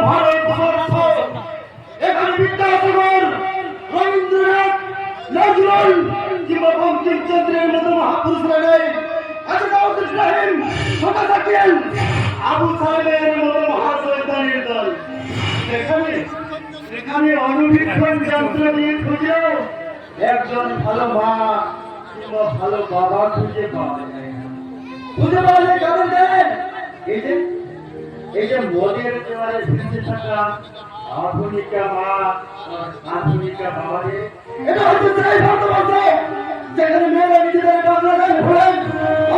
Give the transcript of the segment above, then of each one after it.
ভারতবর্ষ এখানে বিদ্যাসাগর, রবীন্দ্রনাথ, নজরুল কিংবা বঙ্কিমচন্দ্রের মতো মহাপুরুষরা নেই। ইব্রাহিম, ছোট সাকিল, আবু সাহেবের মতো মহাশয়তানের দল। এখানে অনুবীক্ষণ যন্ত্র দিয়ে খুঁজেও একজন ভালো মা কিংবা ভালো বাবা খুঁজে পাওয়া যায় না। খুঁজে পাওয়া যায় কাদের দেন? এই যে মোদের দেওয়ালে ভেসে থাকা আধুনিকা মা, আধুনিকা বাবারে, এটা হচ্ছে সেই ভারতবর্ষ যেখানে মেয়েরা নিজেদের বাংলা গান ভোলেন,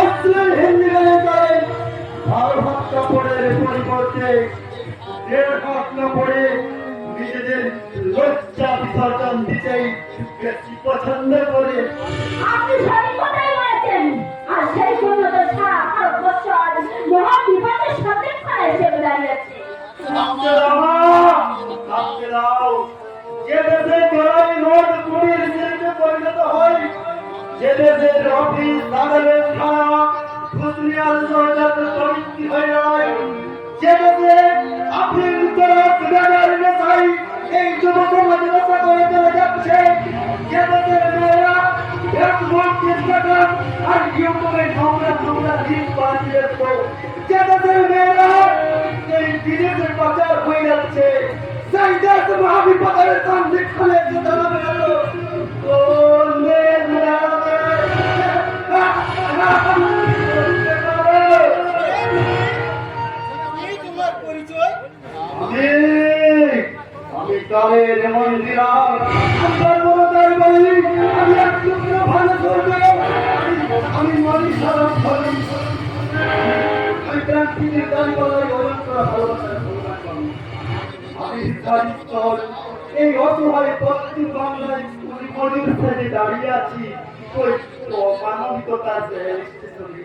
অশ্লীল হিন্দি গানে করেন, ভালো হাত কাপড়ের পরিবর্তে দেড় হাত কাপড়ে নিজেদের লজ্জা বিসর্জন দিতেই বেশি পছন্দ করে। আপনি সঠিক কথাই বলেছেন। আর সেই শূন্যতা ছাড়া ভারতবর্ষ আজ মহা বিপদের সাথে এসে দাঁড়িয়েছে। যে দেশে গড়াই নোট কুড়ির শিল্পে পরিণত হয়, যে দেশের অফিস আদালত থানা ঘুষনিয়াল সরকার প্রবৃত্তি হয়ে যায়, যে দেশে আফিম তরফ রাজার নেশাই এই যুব সমাজ নেশা করে চলে যাচ্ছে, যে দেশের মেয়েরা ফেসবুক, ইনস্টাগ্রাম আর ইউটিউবে নোংরা দিন পাঠিয়ে যাচ্ছে, যে দেশের মেয়েরা এই বিদেশে পাচার হয়ে যাচ্ছে, সেই দেশ মহাবিপদের সামনে খুলে দাঁড়াবে না। আমি কালের মন্দিরা, আমি মনি সারা আমি ক্রান্তির দাঁড়ি বলায় অনেক ভালোবাসার আমি এই অসহায় পশ্চিম বাংলায় মনির সাথে দাঁড়িয়ে আছি মানবিকতার স্টেশনে।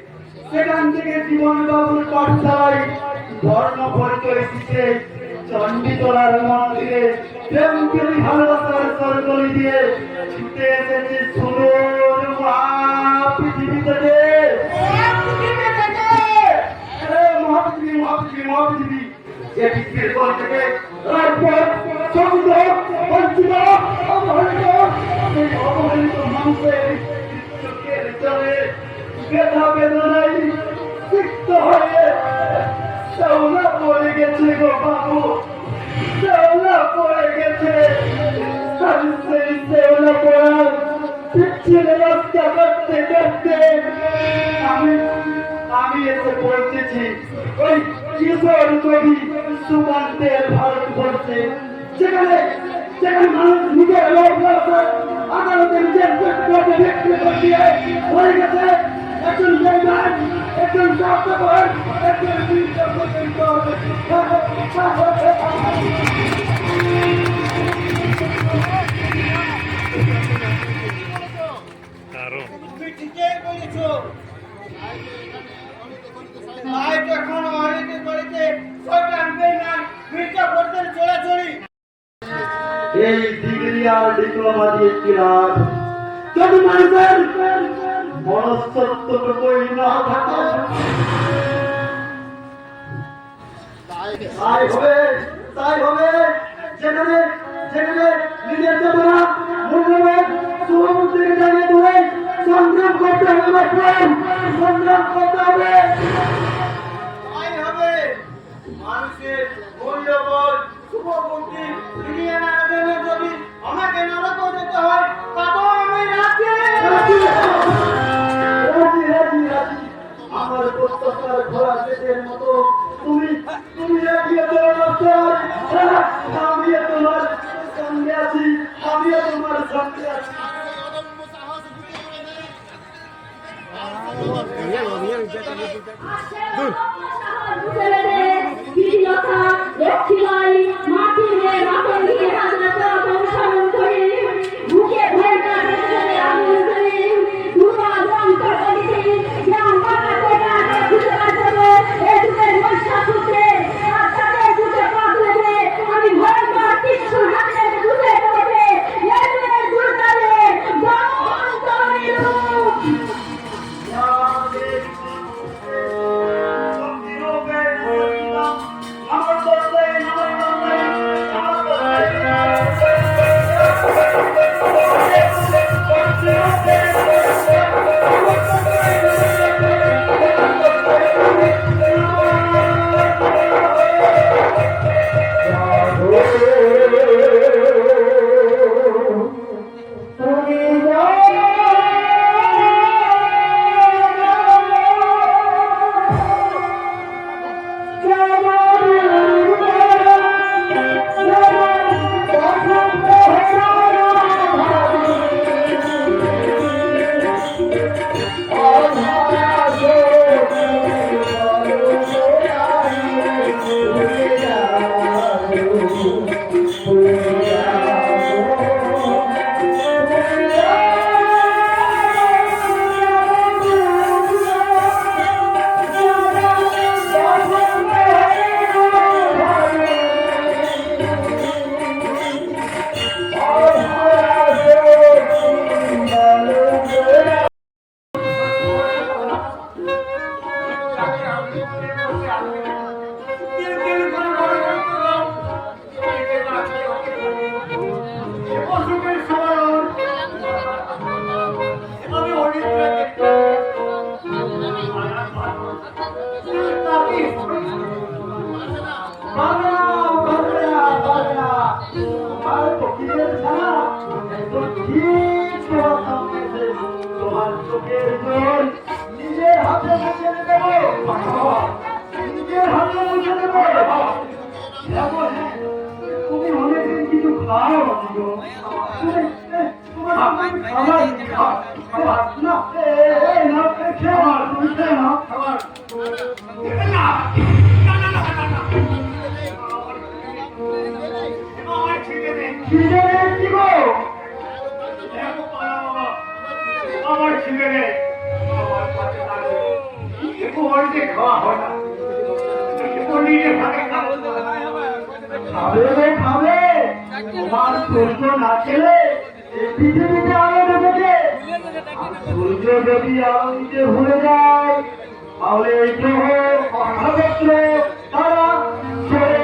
সেখান থেকে জীবনবাবুর পাঠশালায় ধর্ম পরিচয় দিতে চণ্ডীতলার মন্দিরে প্রেমকে ভালোবাসার সরগলি দিয়ে ছুটে এসেছে সুন্দর পৃথিবী থেকে। মহাপৃথিবী যে পৃথিবীর কোল থেকে রাজপথ সমুদ্র বঞ্চিত অবহেলিত সেই অবহেলিত মানুষের চোখের জলে ব্যথা বেদনায় সিক্ত হয়ে শ্যাওলা পড়ে গেছে গো বাবু, শ্যাওলা পড়ে গেছে। সেই শ্যাওলা পড়ার পিছনে রাস্তা করতে করতে আমি এসে পৌঁছেছি ওই কিশোর কবি সুকান্তের ভারতবর্ষে, যেখানে মানুষ নিজের লোক আদালতের হয়ে গেছে একজন বেইমান, একজন স্বার্থপর, একজন ঠিকই বলেছ। এখন অনেকের বাড়িতে শয়তান বেঈমান মির্জা ফখরুদ্দিন চলাচলি। এই ডিগ্রি আর ডিপ্লোমা দিয়ে কি লাভ যদি মানুষের মনস্তত্ত্বটুকুই না থাকে? তাই হবে যেখানে নিজের চেতনা মূল্যবোধ শুভবুদ্ধিকে জানিয়ে ধরে সংগ্রাম করতে হবে, সংগ্রাম করতে হবে। তাই হবে মানুষের মূল্যবোধ শুভবুদ্ধি ফিরিয়ে আনার জন্য যদি আমাকে নরকে যেতে হয় তাতেও আমি রাজি। আমার প্রত্যাশার ঘোড়া পেটের মতো তুমি এগিয়ে চলো, আমিও তোমার সঙ্গে আছি, আমিও তোমার সঙ্গে আছি। তোমার চোখের জল নিজের হাতে মুছে দেবো, নিজের হাতে মুছে দেবো। তুমি অনেকদিন কিছু খাও আমার ছেলে রে আমার পাশে থাকে একটু অল্পে খাওয়া হয় না নিজে ভাগে খাবো খাবে রে খাবে, তোমার সূর্য না খেলে এই পৃথিবীতে আলো দেবে। সূর্য যদি আলো দিতে ভুলে যায় তাহলে এই গ্রহ নক্ষত্র তারা ছেড়ে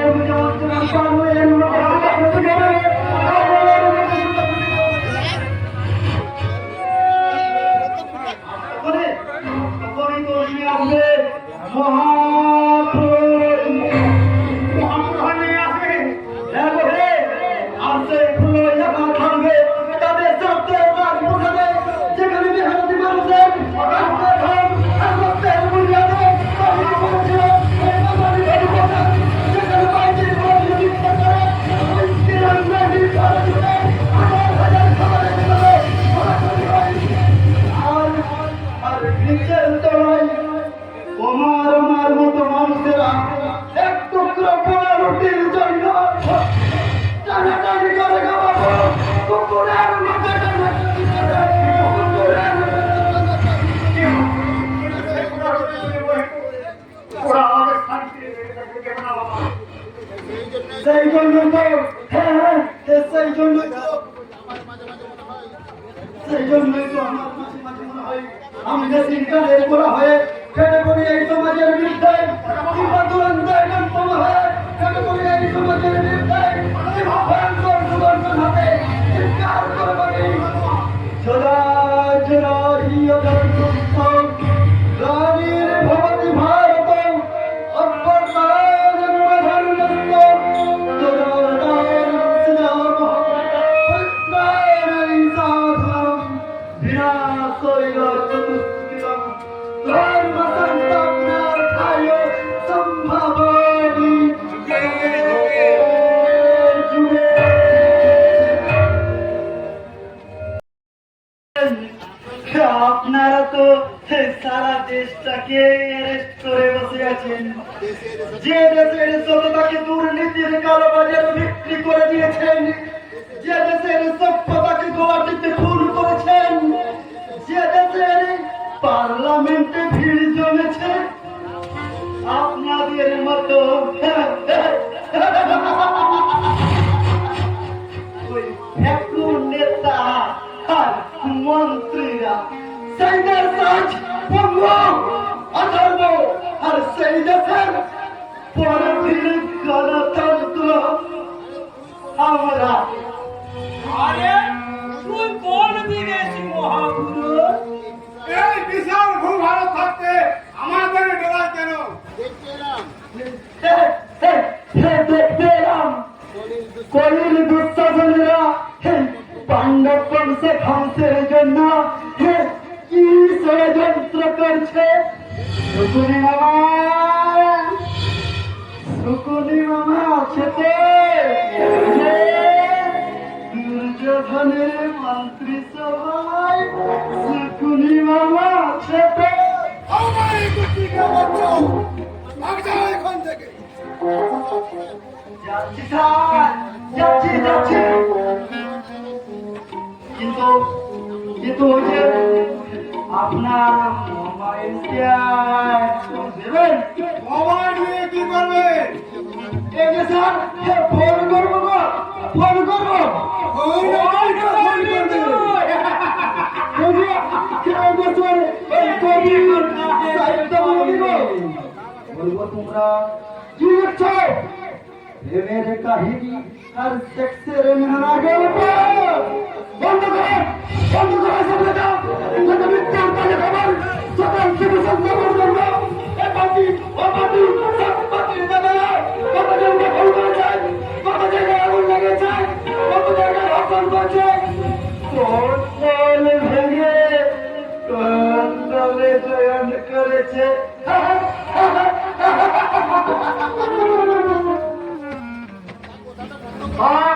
আমার মতো মানুষেরা এক টুকরো পোড়া রুটির জন্য টানাটানি করে খাওয়াবো। কুকুরের মতো টানাটানি করে, কুকুরের মতো টানাটানি। ওরা আমাদের শান্তি দেবে না বাবা। সেই জন্য তো সেই জন্যই তো আমার মাঝে মাঝে মনে হয় আমি যে সিনকারের করা হয়ে কেটে পড়ি এই সমাজের বিরুদ্ধে, কিংবা দুরন্তের গন্তব্য হয়ে কেটে পড়ি এই সমাজের বিরুদ্ধে, ভয়ঙ্কর সুদর্শন হাতে চিৎকার করে বলি সদা জরাহিয় ধর্মস্থ রানীর ভবতি ভারত অভ্যর্তায় জন্মধর্মস্থ তদাদার শ্রীরাম পত্রায় সাধুরম বিনাশৈল চতুষ্কৃতম ধর্ম সংস্থাপনার্থায় সম্ভাবনি আপনারা তো সারা দেশটাকে অ্যারেস্ট করে বসে আছেন, যে দেশের সততাকে দুর্নীতির কালোবাজারে বিক্রি করে দিয়েছেন, যে দেশের সভ্যতাকে গোয়াটিতে খুন করেছেন, যে দেশের পার্লামেন্টে ভিড় জমেছে আপনাদের মতো এখন নেতা আর মন্ত্রীরা সেই দেশের পঙ্গ অধর্ম আর সেই দেশের পরবীর গণতন্ত্র আমরা। আরে তুই কোন বিদেশি মহাগুরু? এই বিশাল ভূভারত থাকতে আমাদের ডরা কেন? দেখতে এলাম কলিল দুঃশাসনেরা পাণ্ডব বংশে ধ্বংসের জন্য কি ষড়যন্ত্র করছে। শকুনি মামা আছে দুর্যোধনের মন্ত্রী সভায় শকুনি মামা আছে যাচ্ছি স্যার যাচ্ছি যাচ্ছি কিন্তু কিন্তু ওই যে আপনার মোবাইল দেবেন মোবাইল নিয়ে কি করবেন? এই যে স্যার ফোন করবো গো, ফোন করবো বলবো তোমরা কি করছো প্রেমের কাহিনী আর সেক্সের মেলা গল্প বন্ধ করো বন্ধ করো সব দাও এটা মিথ্যা কাজে খবর সকল শিব সংস্থাপন করবো এ পার্টি ও পার্টি সব পার্টি দেবে কত জনকে ফোন করেছে কত জায়গায় আগুন লেগেছে কত জায়গায় হসন করছে কোন বল ভেঙে কোন দলে জয়ন করেছে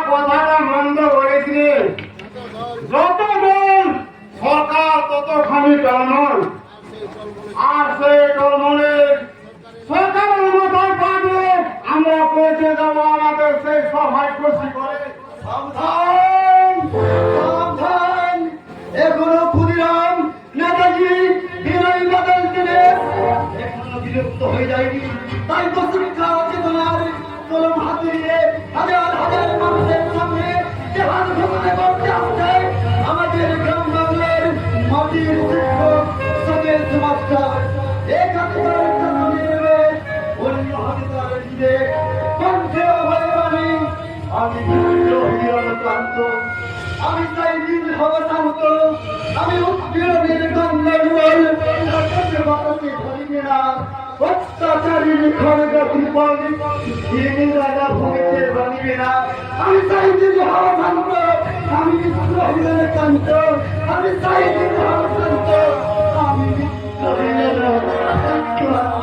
কথাটা মন্দ বলেছিলি যত দল সরকার ততখানি টলমল আর সেই টলমলের সরকারের মতোই পাবে আমরা পৌঁছে যাবো আমাদের সেই সভায় খুশি করে সাবধান সাবধান এখনো ক্ষুদিরাম নেতাজি বিনয় বাদল দিনে এখনো বিলুপ্ত হয়ে যায়নি তাই তো শিক্ষা চেতনার কলম হাতে নিয়ে হাজার হাজার মানুষের সামনে জাহাজ ঘোষণা করতে আসছে আমাদের গ্রাম বাংলার মাটির শিক্ষক সমেত মাস্টার এক হাতে তার সামনে নেবে অন্য হাতে তার বিবেক কণ্ঠে হয়ে বাণী আমি ক্লান্ত আমি চাই দিন হব শান্ত আমি উৎপীড়নের গন্ধর্বল বাতাসে ধরিবে না অত্যাচারীর খড়গ কৃপণ তিনি রাজা ভূমিতে বানিবে না আমি চাই দিন হব শান্ত আমি বিদ্রোহীদের কান্ত আমি চাই দিন হব শান্ত আমি বিদ্রোহীদের ক্লান্ত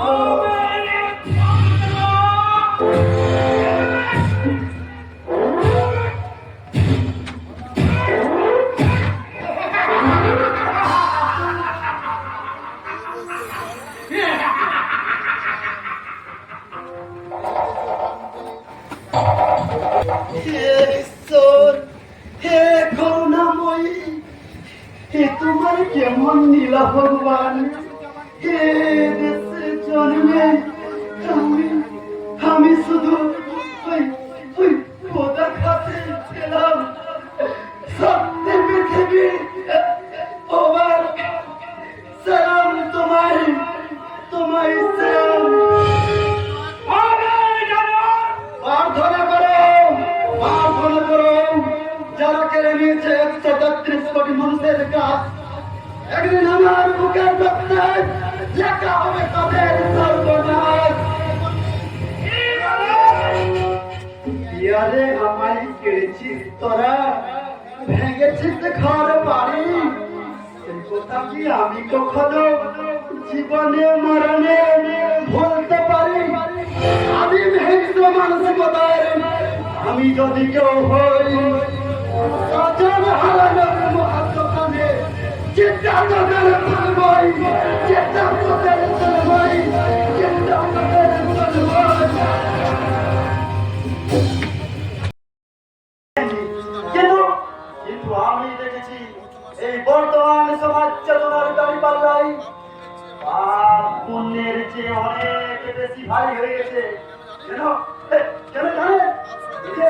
ঈশ্বর হে করুণাময়ী হে তোমার কেমন নীলা ভগবান হে দেশে জন্মে আমি আমি শুধু ওই ওই পোদা খাতে ছিলাম সত্যি পৃথিবী ওবার সালাম তোমায় তোমায় সালাম প্রার্থনা করো যারা কেড়ে নিয়েছে 133 কোটি মানুষের কাজ একদিন আমার বুকের রক্তে লেখা হবে তাদের সর্বনাশ ইয়ারে আমায় কেড়েছিস তোরা ভেঙেছিস ঘর বাড়ি সেই কথা কি আমি কখনো জীবনে মরণে বলতে পারি আমি হিংস্র মানসিকতার আমি যদি কেউ হই অচল হারানোর মহাত্মখানে চিন্তা করে চলবই চিন্তা করে চলবই চিন্তা করে চলবই কিন্তু আমি দেখেছি এই বর্তমান সমাজ চেতনার দাবি পাল্লাই পাপ পুণ্যের চেয়ে অনেক বেশি ভারী হয়ে গেছে কেন কেন জানেন এই যে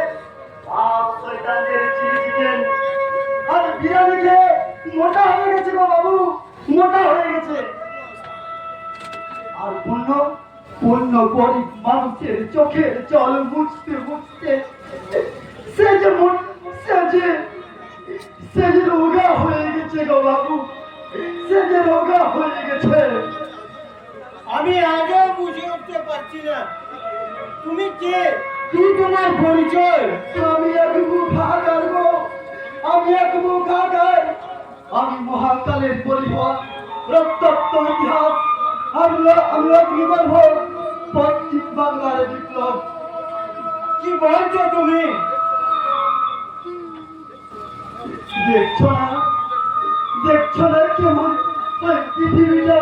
পাপ শয়তানদের চিনি আর বিরিয়ানি খেয়ে মোটা হয়ে গেছে গো বাবু মোটা হয়ে গেছে আর পুণ্য পুণ্য গরিব মানুষের চোখের জল মুছতে মুছতে সে যে রোগা হয়ে গেছে গো বাবু সে যে রোগা হয়ে গেছে আমি আগেও বুঝে উঠতে পারছি না তুমি কে কি তোমার পরিচয় আমি এক মুখাগার গো আমি এক মুখাগার আমি মহাকালের পরিবার রক্তাক্ত ইতিহাস আমি অগ্নিগর্ভ পশ্চিম বাংলার বিপ্লব। কি বলছো তুমি? দেখছো না, দেখছো না কেমন ওই পৃথিবীটা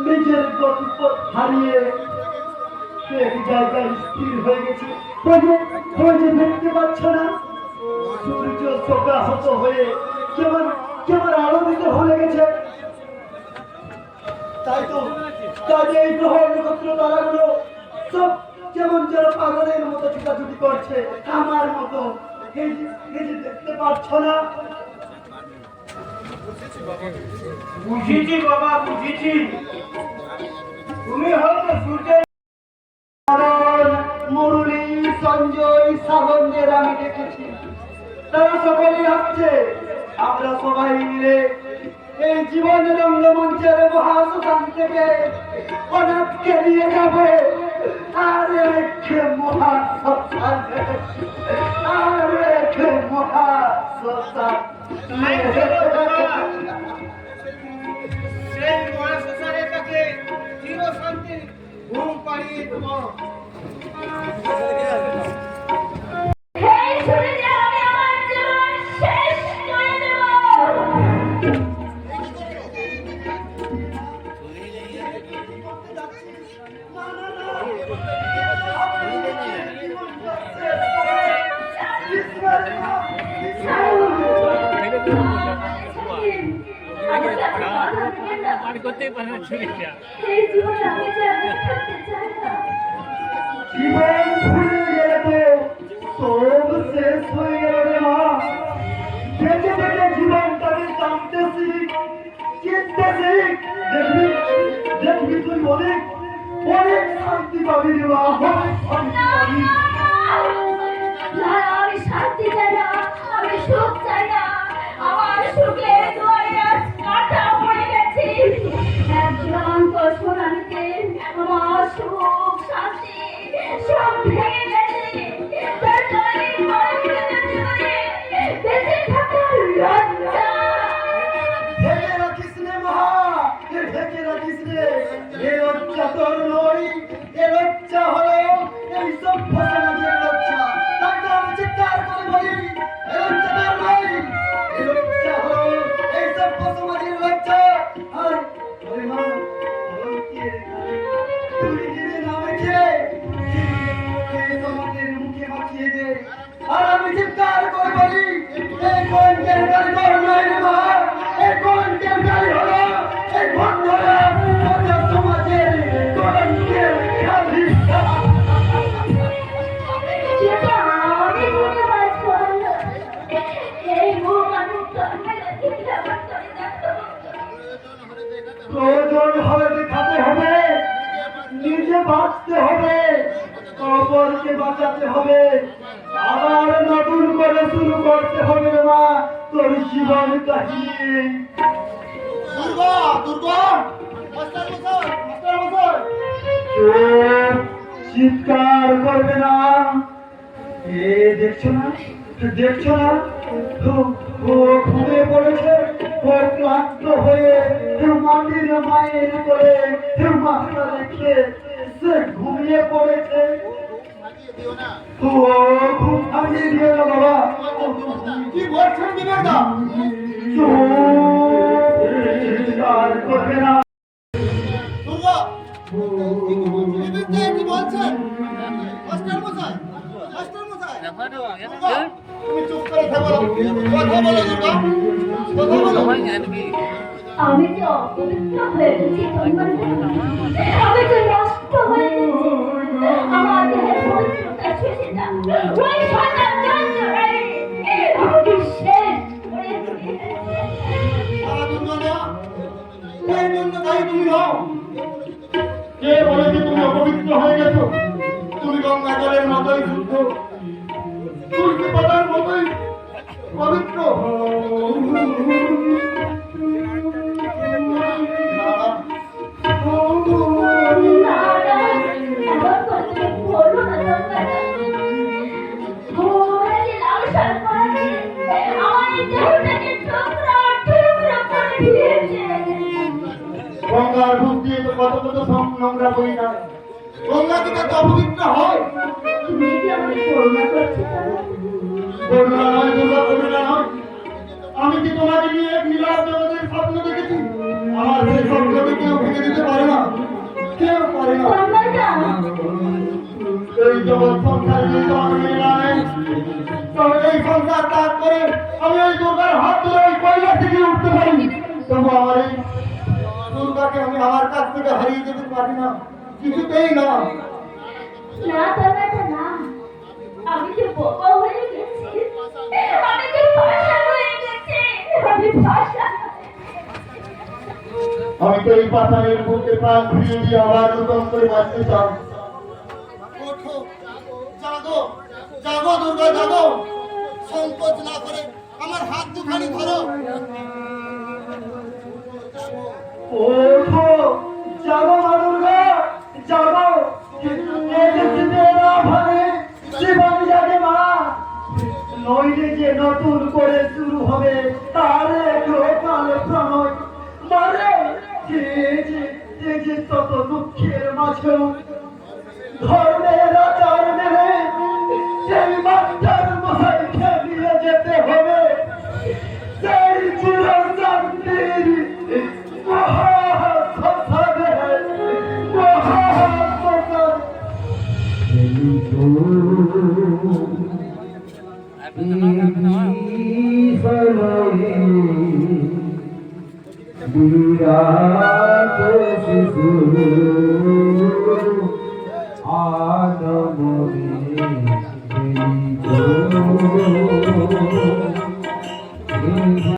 নিজের গতিপথ হারিয়ে এক জায়গায় স্থির হয়ে গেছে। ওই যে দেখতে পাচ্ছ না, সূর্য শোকাহত হয়ে কেমন কেমন আলোকিত হয়ে গেছে। তাই তো এই গ্রহ নক্ষত্র তারাগুলো সব কেমন যেন পাগলের মতো ছুটাছুটি করছে আমার মতো। এই যে দেখতে পাচ্ছ না? বুঝেছি বাবা, বুঝেছি। তুমি হয়তো সূর্যের মুরলী, সঞ্জয়, শ্রাবণদের আমি দেখেছি। তারা সকলেই আসছে। আমরা সবাই মিলে এই জীবন রঙ্গমঞ্চের মহাশ্মশান থেকে অনাথকে নিয়ে যাবো আর এক মহাশ্মশান, আর এক মহাশ্মশান। তাই চলো বাবা। সেই মহাশ্মশানে তাকে চিরশান্তি ঘুম পাড়িয়ে দেবো। এই ছুরিতে আমি আমার জীবন শেষ করে দেব। করতেই পারে না ছুরিটা। এই জীবন আমি যে আমি থাকতে চাই না। জীবন ভুলে গেলে তো সব শেষ হয়ে গেল রে মা। বেঁচে বেঁচে জীবনটাকে জানতে শিখ, চিনতে শিখ। দেখবি দেখবি তুই অনেক অনেক শান্তি পাবি রে মা, অনেক শান্তি পাবি। না, আমি শান্তি চাই না, আমি সুখ চাই না। আমার সুখে দুয়ারে আজ কাঁটা পড়ে গেছে। একজন তো সোনালিতে আমার সুখ শান্তি সব ভেঙে গেছে। তার জন্য মানুষের জীবনে বেঁচে থাকার লজ্জা। ঢেকে রাখিস রে মহা, ঢেকে রাখিস রে। এ লজ্জা তোর নই, এ লজ্জা হলো এই সভ্য সমাজের লজ্জা। তাই তো আমি চিৎকার করে বলি, এ লজ্জা তোর নই, এ লজ্জা হলো এই সভ্য সমাজের লজ্জা। আর ওরে মা, কলঙ্কের গায়ে তুই দিলে না মেখে, এই সমাজের মুখে মাখিয়ে দে। আর আমি চিৎকার করে বলি, এই কলঙ্কের গায়ে তোর নই রে মা, এই কলঙ্কের গায়ে হলো এই ভণ্ডরা প্রজা সমাজের কলঙ্কের খালি। যেটা আমি ধন্যবাদ করলাম। এই মহামানব জন্মে রেখে আমার করে দেখো। প্রয়োজন হলে দেখাতে হবে, নিজে বাঁচতে হবে, অপরকে বাঁচাতে হবে, আবার নতুন করে শুরু করতে হবে রে মা তোর জীবন কাহিনী। দুর্গা, দুর্গা, মাস্টার মশাই, মাস্টার মশাই। চুপ, চিৎকার করবে না। এ দেখছো না, দেখছো না, ও ঘুমিয়ে পড়েছে। ও ক্লান্ত হয়ে মাটির মায়ের কোলে মাথা রেখে সে ঘুমিয়ে পড়েছে। ও ঘুম ভাঙিয়ে দিও না বাবা। কি বলছেন বিবেকদা? চুপ, চিৎকার করবে না। দুর্গা, বিবেকদা কি বলছেন? মাস্টার মশাই, মাস্টার মশাই। দুর্গা, তুমি চুপ করে থাকো না। কথা বলো দুর্গা, কথা বলো। আমি যে অপবিত্র হয়ে গেছি তোমার জন্য। আমি যে নষ্ট হয়ে গেছি। আমার দেহের পবিত্রতা শেষে না। ওই শয়তান যন্ত্রণায় আমাকে শেষ করে দিয়েছে। দুর্গা না, এই জন্য তাই তুমি হও। কে বলেছে তুমি অপবিত্র হয়ে গেছো? তুমি গঙ্গা জলের মতোই শুদ্ধ, তুলসী পাতার মতোই পবিত্র। না, না, এমন কথা বলো না গঙ্গাধর। ওরা যে লালসার করাতে আমার এই দেহটাকে টুকরা টুকরা করে দিয়েছে। গঙ্গার বুক দিয়ে তো কত কত সব নোংরা বই যায়। গঙ্গা কি তাতে অপবিত্র হয়? তুমি কি আমাকে করুণা করছো দাদা? করুণা নয় দুর্গা, করুণা নয়। আমি কি তোমাকে নিয়ে এক নীলাভ জগতের স্বপ্ন দেখেছি? আমার সেই স্বপ্নকে কেউ ভেঙে দিতে পারে না, কেউ পারে না। কর্মটা এই জগৎ সংসার যদি তোমাকে মেনে না নেয়, তবে এই সংসার ত্যাগ করে আমি ওই দুর্গার হাত ধরে ওই কৈলাস থেকে উঠতে পারি। তবু আমার এই দুর্গাকে আমি আমার কাছ থেকে হারিয়ে যেতে পারি না, কিছুতেই না। না কর্মটা না, আমি যে বোকা হয়ে গেছি, আমি যে ভাষা হয়ে গেছি, আমি ভাষা। আমি তো এই পাতানের বুকে প্রাণ ফিরিয়ে দিয়ে আবার নতুন করে বাঁচতে চাই। ওঠো, জাগো, জাগো দুর্গা, জাগো। সংকোচ না করে আমার হাত দুখানি ধরো। ওঠো, জাগো মা দুর্গা, জাগো। এই যে শীতের আভারে জীবন জাগে মা, নইলে যে নতুন করে শুরু হবে তার এক লোকাল প্রণয়। মারে যে তত দুঃখের মাঝেও ধর্মের আচার মেনে সেই মাস্টার মশাই খেলিয়ে যেতে হবে সেই চিরশান্তির মহাশ্মশানে, মহাশ্মশানে। বিরাট শিশু আনমনে